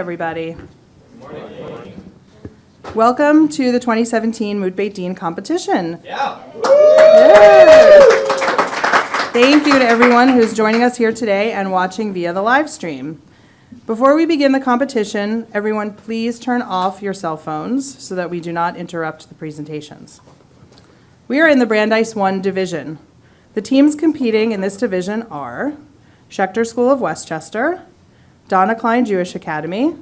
Everybody. Good morning. Welcome to the 2017 Moot Beit Din competition. Yeah. Thank you to everyone who's joining us here today and watching via the live stream. Before we begin the competition, everyone please turn off your cell phones so that we do not interrupt the presentations. We are in the Brandeis 1 division. The teams competing in this division are Schechter School of Westchester, Donna Klein Jewish Academy,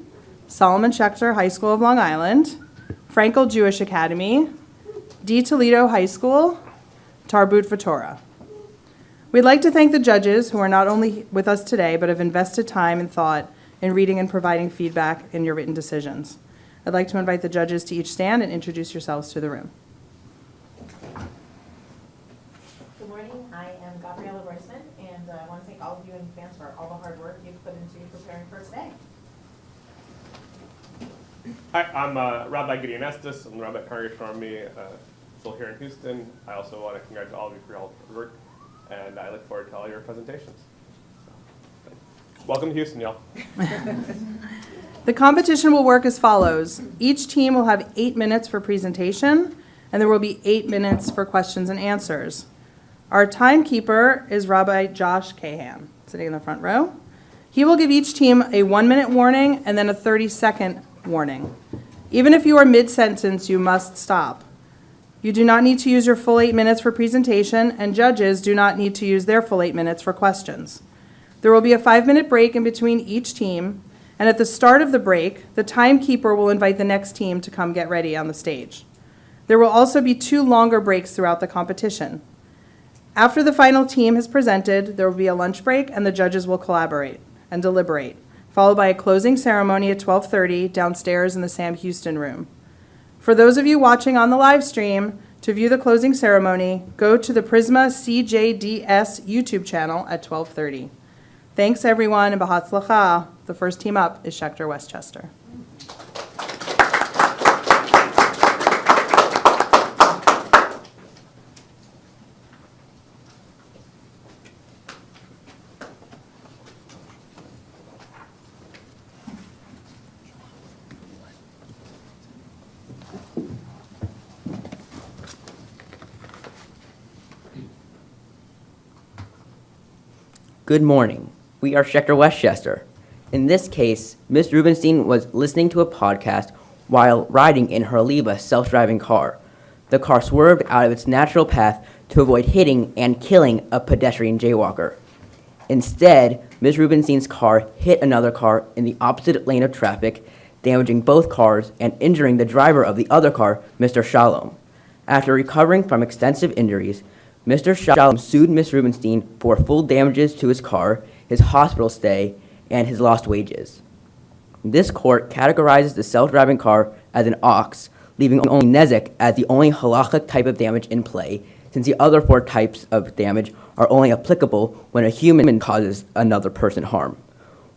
Solomon Schechter High School of Long Island, Frankel Jewish Academy, D. Toledo High School, Tarbut V'Torah. We'd like to thank the judges who are not only with us today, but have invested time and thought in reading and providing feedback in your written decisions. I'd like to invite the judges to each stand and introduce yourselves to the room. Good morning, I am Gabriella Roisman, and I want to thank all of you in advance for all the hard work you've put into preparing for today. Hi, I'm Rabbi Gideon Estes. I'm the Rabbi at Congregational Army, still here in Houston. I also want to congratulate all of you for your hard work, and I look forward to all your presentations. Welcome to Houston, y'all. The competition will work as follows. Each team will have 8 minutes for presentation, and there will be 8 minutes for questions and answers. Our timekeeper is Rabbi Josh Kahan, sitting in the front row. He will give each team a 1-minute warning and then a 30-second warning. Even if you are mid-sentence, you must stop. You do not need to use your full 8 minutes for presentation, and judges do not need to use their full 8 minutes for questions. There will be a 5-minute break in between each team, and at the start of the break, the timekeeper will invite the next team to come get ready on the stage. There will also be 2 longer breaks throughout the competition. After the final team has presented, there will be a lunch break, and the judges will collaborate and deliberate, followed by a closing ceremony at 12:30 downstairs in the Sam Houston room. For those of you watching on the live stream, to view the closing ceremony, go to the Prisma CJDS YouTube channel at 12:30. Thanks, everyone, and b'hatzlacha. The first team up is Schechter Westchester. Good morning. We are Schechter Westchester. In this case, Ms. Rubenstein was listening to a podcast while riding in her Liba self-driving car. The car swerved out of its natural path to avoid hitting and killing a pedestrian jaywalker. Instead, Ms. Rubenstein's car hit another car in the opposite lane of traffic, damaging both cars and injuring the driver of the other car, Mr. Shalom. After recovering from extensive injuries, Mr. Shalom sued Ms. Rubenstein for full damages to his car, his hospital stay, and his lost wages. This court categorizes the self-driving car as an ox, leaving only nezek as the only halachic type of damage in play, since the other 4 types of damage are only applicable when a human causes another person harm.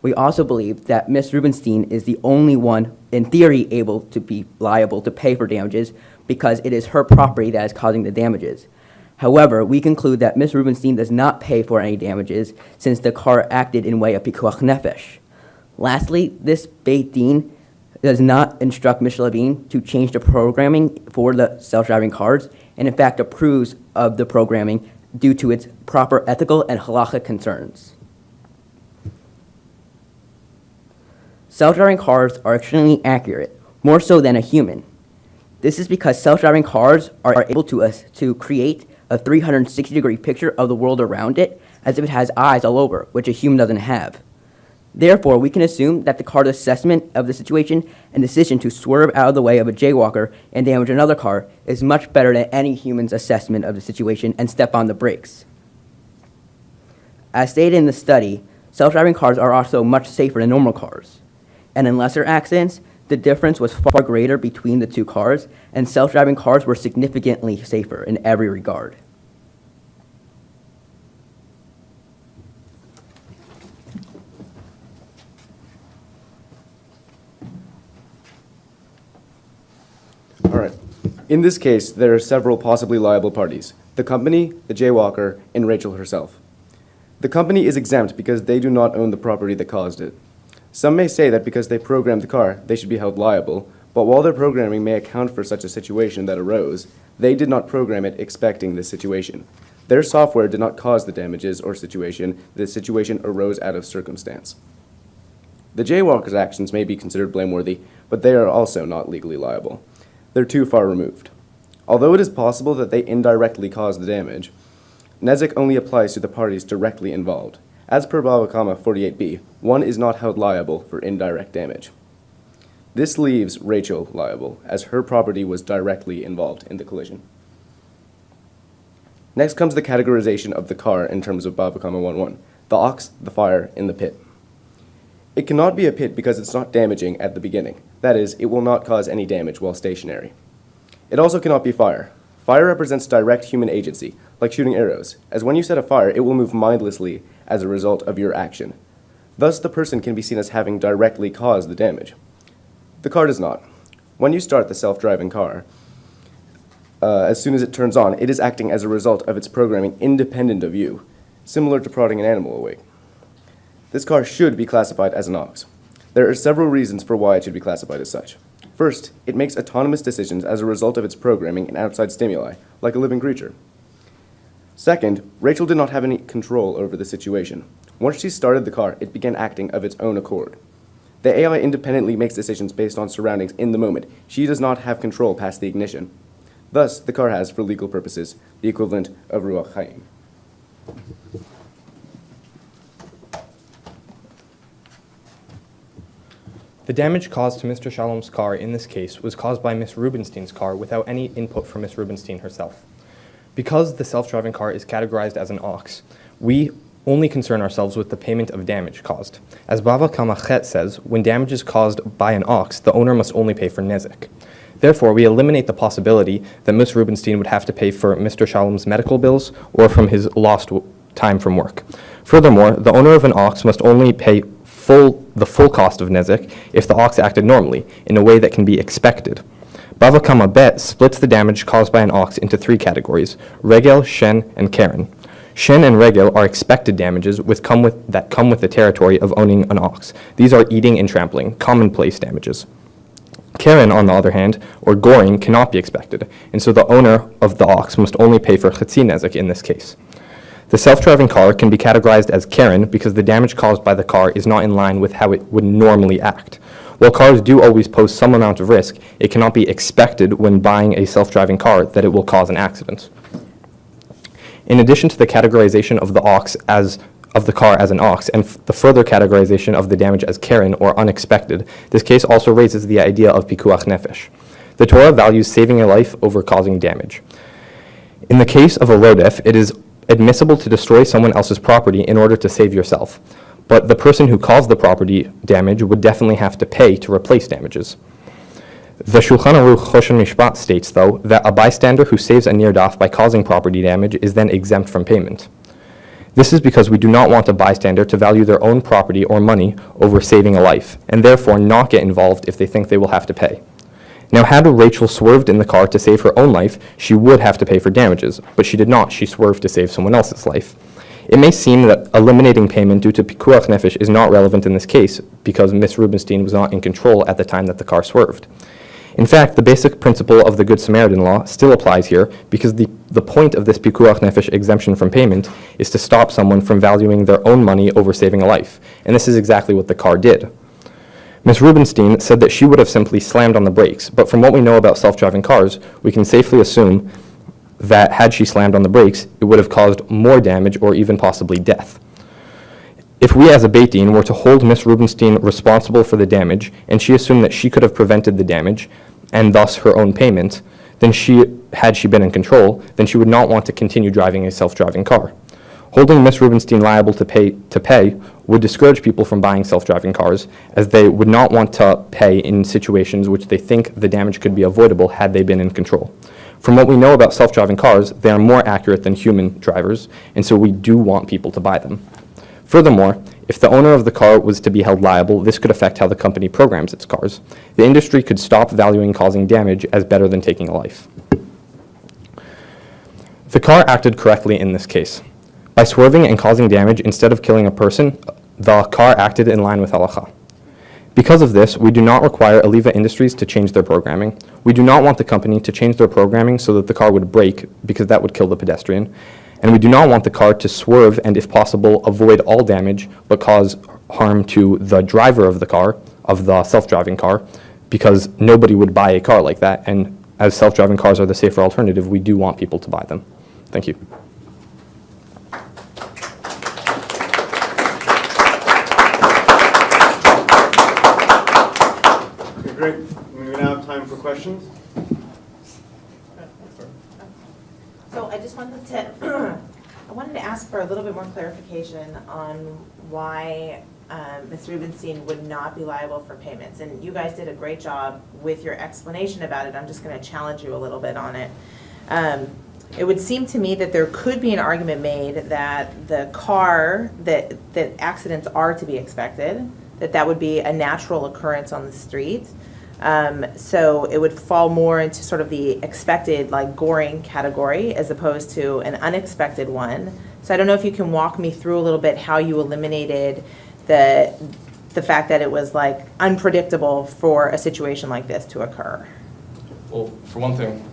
We also believe that Ms. Rubenstein is the only one, in theory, able to be liable to pay for damages because it is her property that is causing the damages. However, we conclude that Ms. Rubenstein does not pay for any damages since the car acted in way of pikuach nefesh. Lastly, this Beit Din does not instruct Ms. Levine to change the programming for the self-driving cars, and in fact approves of the programming due to its proper ethical and halachic concerns. Self-driving cars are extremely accurate, more so than a human. This is because self-driving cars are able to create a 360-degree picture of the world around it as if it has eyes all over, which a human doesn't have. Therefore, we can assume that the car's assessment of the situation and decision to swerve out of the way of a jaywalker and damage another car is much better than any human's assessment of the situation and step on the brakes. As stated in the study, self-driving cars are also much safer than normal cars. And in lesser accidents, the difference was far greater between the 2 cars, and self-driving cars were significantly safer in every regard. All right. In this case, there are several possibly liable parties: the company, the jaywalker, and Rachel herself. The company is exempt because they do not own the property that caused it. Some may say that because they programmed the car, they should be held liable, but while their programming may account for such a situation that arose, they did not program it expecting this situation. Their software did not cause the damages or situation. The situation arose out of circumstance. The jaywalker's actions may be considered blameworthy, but they are also not legally liable. They're too far removed. Although it is possible that they indirectly caused the damage, Nezek only applies to the parties directly involved. As per Bava Kama 48b, one is not held liable for indirect damage. This leaves Rachel liable, as her property was directly involved in the collision. Next comes the categorization of the car in terms of Bava Kama 1.1, the ox, the fire, in the pit. It cannot be a pit because it's not damaging at the beginning. That is, it will not cause any damage while stationary. It also cannot be fire. Fire represents direct human agency, like shooting arrows, as when you set a fire, it will move mindlessly as a result of your action. Thus, the person can be seen as having directly caused the damage. The car does not. When you start the self-driving car, as soon as it turns on, it is acting as a result of its programming independent of you, similar to prodding an animal awake. This car should be classified as an ox. There are several reasons for why it should be classified as such. First, it makes autonomous decisions as a result of its programming and outside stimuli, like a living creature. Second, Rachel did not have any control over the situation. Once she started the car, it began acting of its own accord. The AI independently makes decisions based on surroundings in the moment. She does not have control past the ignition. Thus, the car has, for legal purposes, the equivalent of Ruach Chaim. The damage caused to Mr. Shalom's car in this case was caused by Ms. Rubenstein's car without any input from Ms. Rubenstein herself. Because the self-driving car is categorized as an ox, we only concern ourselves with the payment of damage caused. As Bava Kama Chet says, when damage is caused by an ox, the owner must only pay for nezek. Therefore, we eliminate the possibility that Ms. Rubenstein would have to pay for Mr. Shalom's medical bills or from his lost time from work. Furthermore, the owner of an ox must only pay the full cost of nezek if the ox acted normally, in a way that can be expected. Bava Kama Bet splits the damage caused by an ox into three categories: regel, shen, and keren. Shen and regel are expected damages that come with the territory of owning an ox. These are eating and trampling, commonplace damages. Keren, on the other hand, or goring, cannot be expected, and so the owner of the ox must only pay for chetzi nezek in this case. The self-driving car can be categorized as Keren because the damage caused by the car is not in line with how it would normally act. While cars do always pose some amount of risk, it cannot be expected when buying a self-driving car that it will cause an accident. In addition to the categorization of the car as an ox and the further categorization of the damage as Keren or unexpected, this case also raises the idea of pikuach nefesh. The Torah values saving a life over causing damage. In the case of a rodef, it is admissible to destroy someone else's property in order to save yourself, but the person who caused the property damage would definitely have to pay to replace damages. The Shulchan Aruch Choshen Mishpat states, though, that a bystander who saves a nirdaf by causing property damage is then exempt from payment. This is because we do not want a bystander to value their own property or money over saving a life, and therefore not get involved if they think they will have to pay. Now, had Rachel swerved in the car to save her own life, she would have to pay for damages, but she did not. She swerved to save someone else's life. It may seem that eliminating payment due to pikuach nefesh is not relevant in this case because Ms. Rubenstein was not in control at the time that the car swerved. In fact, the basic principle of the Good Samaritan law still applies here because the point of this pikuach nefesh exemption from payment is to stop someone from valuing their own money over saving a life, and this is exactly what the car did. Ms. Rubenstein said that she would have simply slammed on the brakes, but from what we know about self-driving cars, we can safely assume that had she slammed on the brakes, it would have caused more damage or even possibly death. If we as a Beit Din were to hold Ms. Rubenstein responsible for the damage, and she assumed that she could have prevented the damage, and thus her own payment, then had she been in control, then she would not want to continue driving a self-driving car. Holding Ms. Rubenstein liable to pay would discourage people from buying self-driving cars, as they would not want to pay in situations which they think the damage could be avoidable had they been in control. From what we know about self-driving cars, they are more accurate than human drivers, and so we do want people to buy them. Furthermore, if the owner of the car was to be held liable, this could affect how the company programs its cars. The industry could stop valuing causing damage as better than taking a life. The car acted correctly in this case. By swerving and causing damage instead of killing a person, the car acted in line with halakha. Because of this, we do not require Aliva Industries to change their programming. We do not want the company to change their programming so that the car would brake, because that would kill the pedestrian. And we do not want the car to swerve and, if possible, avoid all damage but cause harm to the driver of the car, of the self-driving car, because nobody would buy a car like that. And as self-driving cars are the safer alternative, we do want people to buy them. Thank you. Okay, great. We now have time for questions. So I just wanted to, I wanted to ask for a little bit more clarification on why Ms. Rubenstein would not be liable for payments. And you guys did a great job with your explanation about it. I'm just going to challenge you a little bit on it. It would seem to me that there could be an argument made that the car, that accidents are to be expected, that would be a natural occurrence on the street. So it would fall more into sort of the expected, like, goring category as opposed to an unexpected one. So I don't know if you can walk me through a little bit how you eliminated the fact that it was, like, unpredictable for a situation like this to occur. Well, for one thing,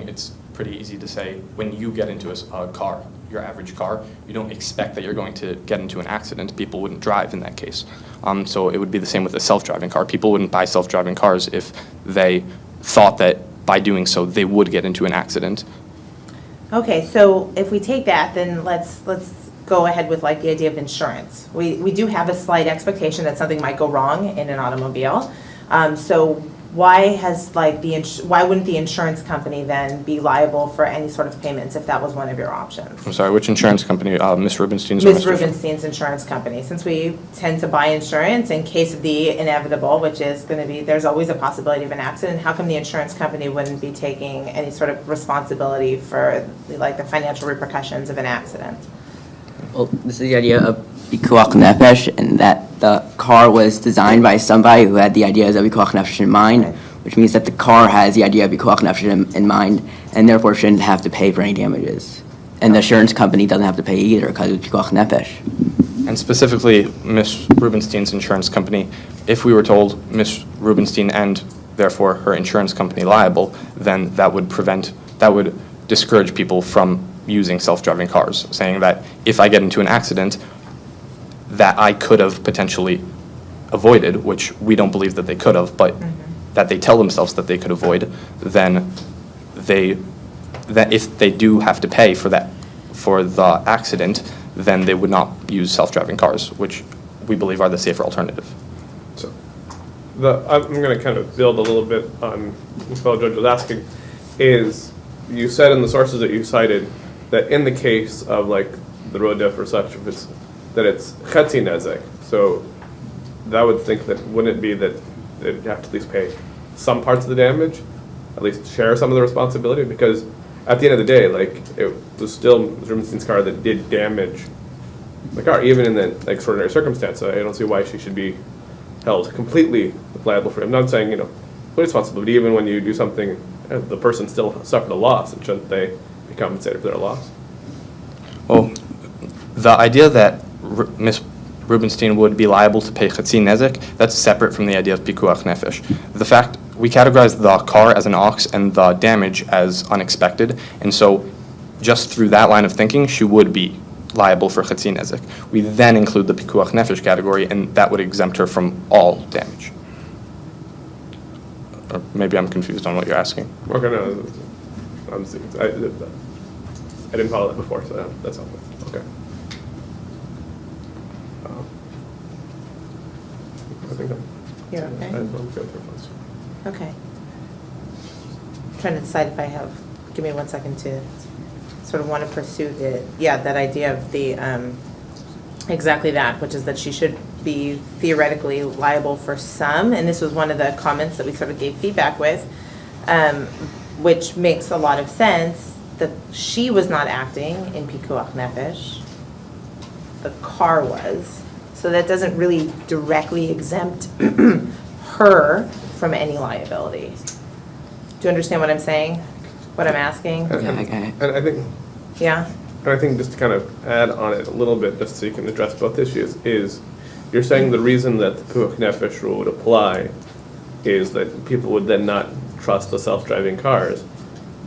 it's pretty easy to say when you get into a car, your average car, you don't expect that you're going to get into an accident. People wouldn't drive in that case. So it would be the same with a self-driving car. People wouldn't buy self-driving cars if they thought that by doing so they would get into an accident. Okay, so if we take that, then let's go ahead with, like, the idea of insurance. We do have a slight expectation that something might go wrong in an automobile. So why wouldn't the insurance company then be liable for any sort of payments if that was one of your options? I'm sorry, which insurance company? Ms. Rubenstein's? Ms. Rubenstein's insurance company. Since we tend to buy insurance in case of the inevitable, which is going to be, there's always a possibility of an accident, how come the insurance company wouldn't be taking any sort of responsibility for, like, the financial repercussions of an accident? Well, this is the idea of pikuach nefesh, and that the car was designed by somebody who had the ideas of pikuach nefesh in mind, which means that the car has the idea of pikuach nefesh in mind, and therefore shouldn't have to pay for any damages. And the insurance company doesn't have to pay either because of pikuach nefesh. And specifically, Ms. Rubenstein's insurance company, if we were told Ms. Rubenstein and therefore her insurance company liable, then that would discourage people from using self-driving cars, saying that if I get into an accident that I could have potentially avoided, which we don't believe that they could have, but that they tell themselves that they could avoid, then if they do have to pay for the accident, then they would not use self-driving cars, which we believe are the safer alternative. So, I'm going to kind of build a little bit on what the fellow judge was asking, is you said in the sources that you cited that in the case of, like, the road diff or such, if it's chetzi nezek, so that would think that, wouldn't it be that they'd have to at least pay some parts of the damage, at least share some of the responsibility, because at the end of the day, like, it was still Rubenstein's car that did damage the car, even in the extraordinary circumstance. So I don't see why she should be held completely liable for it. I'm not saying, full responsibility, even when you do something, the person still suffered a loss, and shouldn't they be compensated for their loss? Well, the idea that Ms. Rubenstein would be liable to pay chetzi nezek, that's separate from the idea of pikuach nefesh. The fact, we categorize the car as an ox and the damage as unexpected, and so just through that line of thinking, she would be liable for chetzi nezek. We then include the pikuach nefesh category, and that would exempt her from all damage. Or maybe I'm confused on what you're asking. Okay, no, I didn't follow that before, so that's helpful. Okay. I think You're okay? I'm good for those. Okay. Trying to decide if I have, give me 1 second to sort of want to pursue that idea of the, exactly that, which is that she should be theoretically liable for some, and this was one of the comments that we sort of gave feedback with, which makes a lot of sense, that she was not acting in pikuach nefesh, the car was, so that doesn't really directly exempt her from any liability. Do you understand what I'm saying? What I'm asking? And I think, Yeah? and I think just to kind of add on it a little bit, just so you can address both issues, is you're saying the reason that the Pikuach Nefesh rule would apply is that people would then not trust the self-driving cars.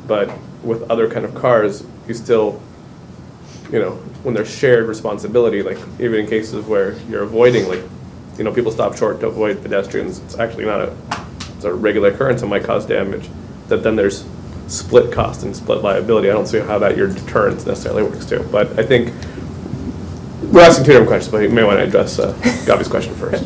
But with other kind of cars, you still, when there's shared responsibility, like even in cases where you're avoiding, like, people stop short to avoid pedestrians, it's actually not it's a regular occurrence and might cause damage, that then there's split cost and split liability. I don't see how that your deterrence necessarily works too. But I think we're asking two different questions, but you may want to address Gabi's question first.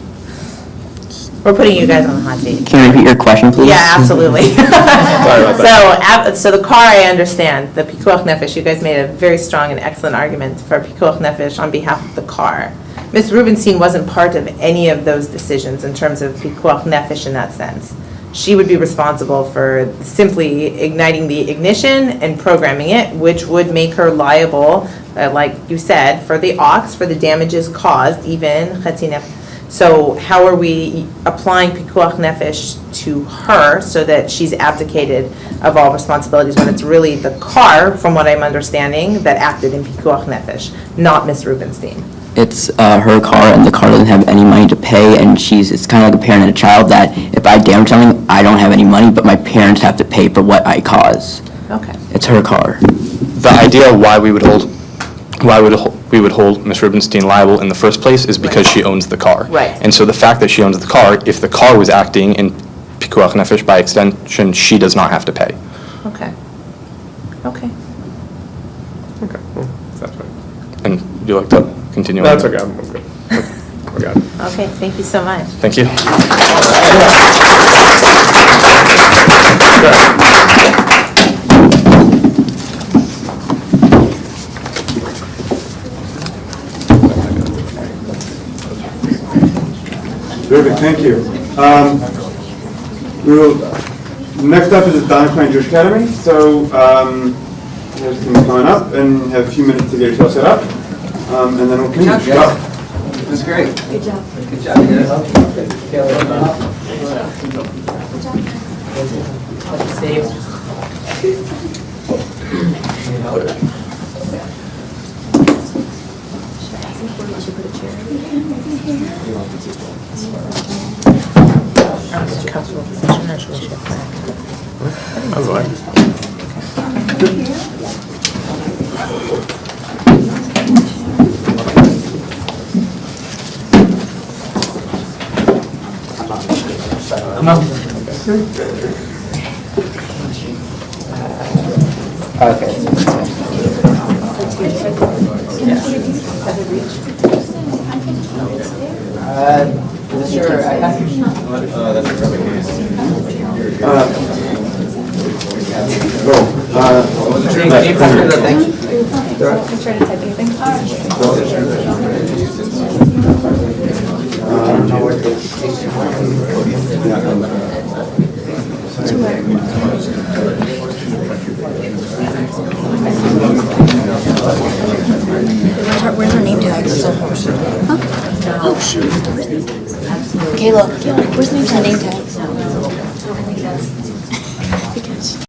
We're putting you guys on the hot seat. Can you repeat your question, please? Yeah, absolutely. Sorry about that. So the car, I understand, the Pikuach Nefesh, you guys made a very strong and excellent argument for Pikuach Nefesh on behalf of the car. Ms. Rubenstein wasn't part of any of those decisions in terms of Pikuach Nefesh in that sense. She would be responsible for simply igniting the ignition and programming it, which would make her liable, like you said, for the aux, for the damages caused, even Chatzi Nefesh. So how are we applying Pikuach Nefesh to her so that she's abdicated of all responsibilities when it's really the car, from what I'm understanding, that acted in Pikuach Nefesh, not Ms. Rubenstein? It's her car, and the car doesn't have any money to pay, and it's kind of like a parent and a child, that if I damage something, I don't have any money, but my parents have to pay for what I cause. Okay. It's her car. The idea why we would hold Ms. Rubenstein liable in the first place is because she owns the car. Right. And so the fact that she owns the car, if the car was acting in Pikuach Nefesh, by extension, she does not have to pay. Okay. Okay. Okay, well, that's fine. And would you like to continue? That's okay, I'm good. I got it. Okay, thank you so much. Thank you. Perfect, thank you. Next up is the Don Klein Jewish Academy. So there's them coming up and have a few minutes to get yourself set up. And then we'll continue. Go. That's great. Good job. Good job, Comfortable position, or should we shift back? That's fine. Where's her name tag? Huh? Oh, shoot. Kayla, where's the name tag?